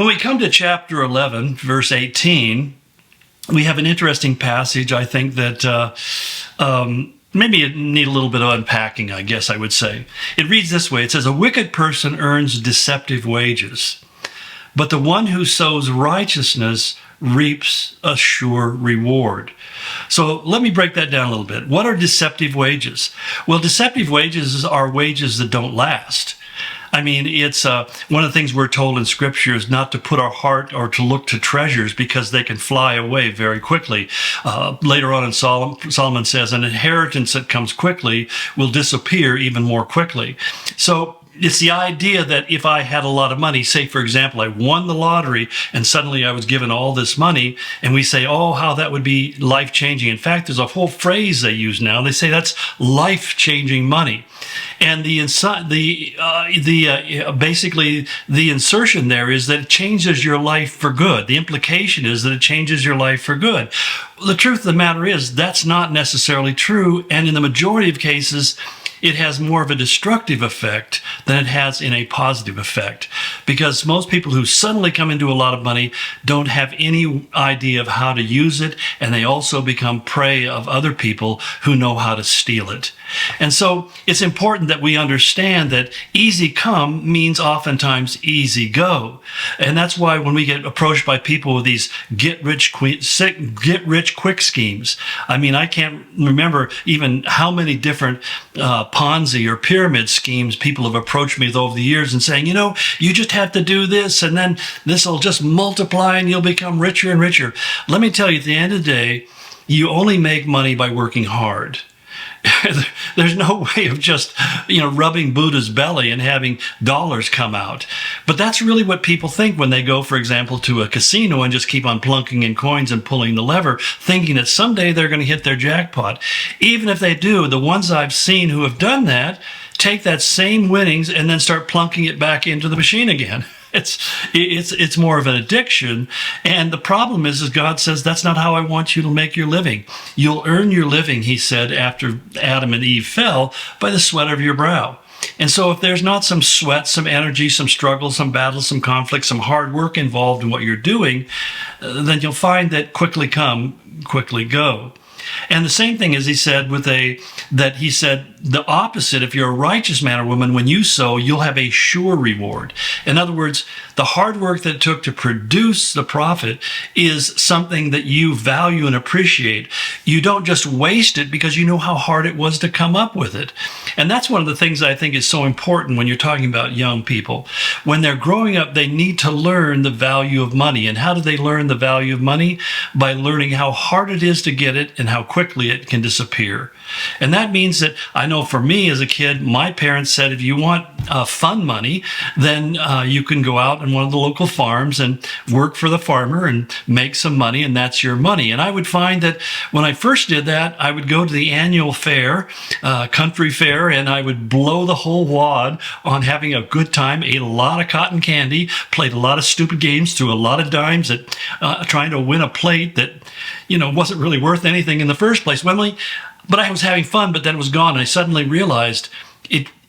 When we come to chapter 11, verse 18, we have an interesting passage, I think, that maybe it need a little bit of unpacking, I guess I would say. It reads this way. It says, "A wicked person earns deceptive wages, but the one who sows righteousness reaps a sure reward." So let me break that down a little bit. What are deceptive wages? Well, deceptive wages are wages that don't last. I mean, it's one of the things we're told in Scripture is not to put our heart or to look to treasures because they can fly away very quickly. Later on in Solomon says, an inheritance that comes quickly will disappear even more quickly. So it's the idea that if I had a lot of money, say, for example, I won the lottery and suddenly I was given all this money, and we say, oh, how that would be life-changing. In fact, there's a whole phrase they use now. They say that's life-changing money. And basically the insertion there is that it changes your life for good. The implication is that it changes your life for good. The truth of the matter is that's not necessarily true. And in the majority of cases, it has more of a destructive effect than it has in a positive effect, because most people who suddenly come into a lot of money don't have any idea of how to use it, and they also become prey of other people who know how to steal it. And so it's important that we understand that easy come means oftentimes easy go. And that's why when we get approached by people with these get rich quick schemes, I mean, I can't remember even how many different Ponzi or pyramid schemes people have approached me with over the years and saying, you just have to do this and then this will just multiply and you'll become richer and richer. Let me tell you, at the end of the day, you only make money by working hard. There's no way of just, rubbing Buddha's belly and having dollars come out. But that's really what people think when they go, for example, to a casino and just keep on plunking in coins and pulling the lever, thinking that someday they're going to hit their jackpot. Even if they do, the ones I've seen who have done that take that same winnings and then start plunking it back into the machine again. It's more of an addiction. And the problem is God says, that's not how I want you to make your living. You'll earn your living, he said, after Adam and Eve fell, by the sweat of your brow. And so if there's not some sweat, some energy, some struggle, some battle, some conflict, some hard work involved in what you're doing, then you'll find that quickly come, quickly go. And the same thing as he said the opposite. If you're a righteous man or woman, when you sow, you'll have a sure reward. In other words, the hard work that it took to produce the profit is something that you value and appreciate. You don't just waste it because you know how hard it was to come up with it. And that's one of the things I think is so important when you're talking about young people. When they're growing up, they need to learn the value of money. And how do they learn the value of money? By learning how hard it is to get it and how quickly it can disappear. And that means that I know for me as a kid, my parents said, if you want fun money, then you can go out on one of the local farms and work for the farmer and make some money, and that's your money. And I would find that when I first did that, I would go to the annual fair, country fair, and I would blow the whole wad on having a good time, ate a lot of cotton candy, played a lot of stupid games, threw a lot of dimes at trying to win a plate that, wasn't really worth anything in the first place. But I was having fun, but then it was gone. And I suddenly realized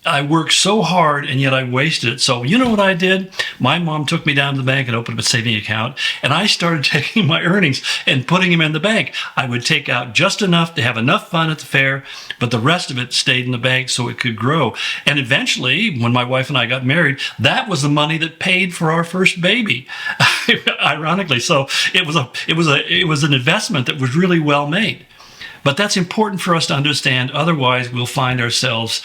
I worked so hard and yet I wasted it. So you know what I did? My mom took me down to the bank and opened up a savings account, and I started taking my earnings and putting them in the bank. I would take out just enough to have enough fun at the fair, but the rest of it stayed in the bank so it could grow. And eventually, when my wife and I got married, that was the money that paid for our first baby. Ironically, so it was an investment that was really well made. But that's important for us to understand. Otherwise, we'll find ourselves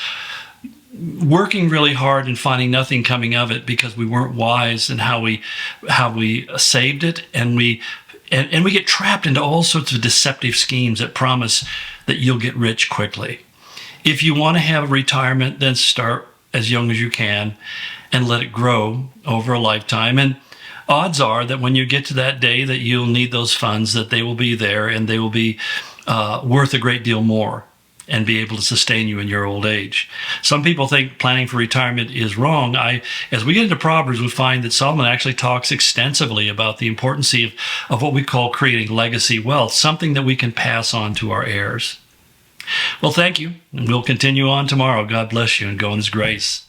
working really hard and finding nothing coming of it because we weren't wise in how we saved it, and we get trapped into all sorts of deceptive schemes that promise that you'll get rich quickly. If you want to have a retirement, then start as young as you can and let it grow over a lifetime. And odds are that when you get to that day that you'll need those funds, that they will be there and they will be worth a great deal more and be able to sustain you in your old age. Some people think planning for retirement is wrong. As we get into Proverbs, we find that Solomon actually talks extensively about the importance of what we call creating legacy wealth, something that we can pass on to our heirs. Well, thank you, and we'll continue on tomorrow. God bless you and go in His grace.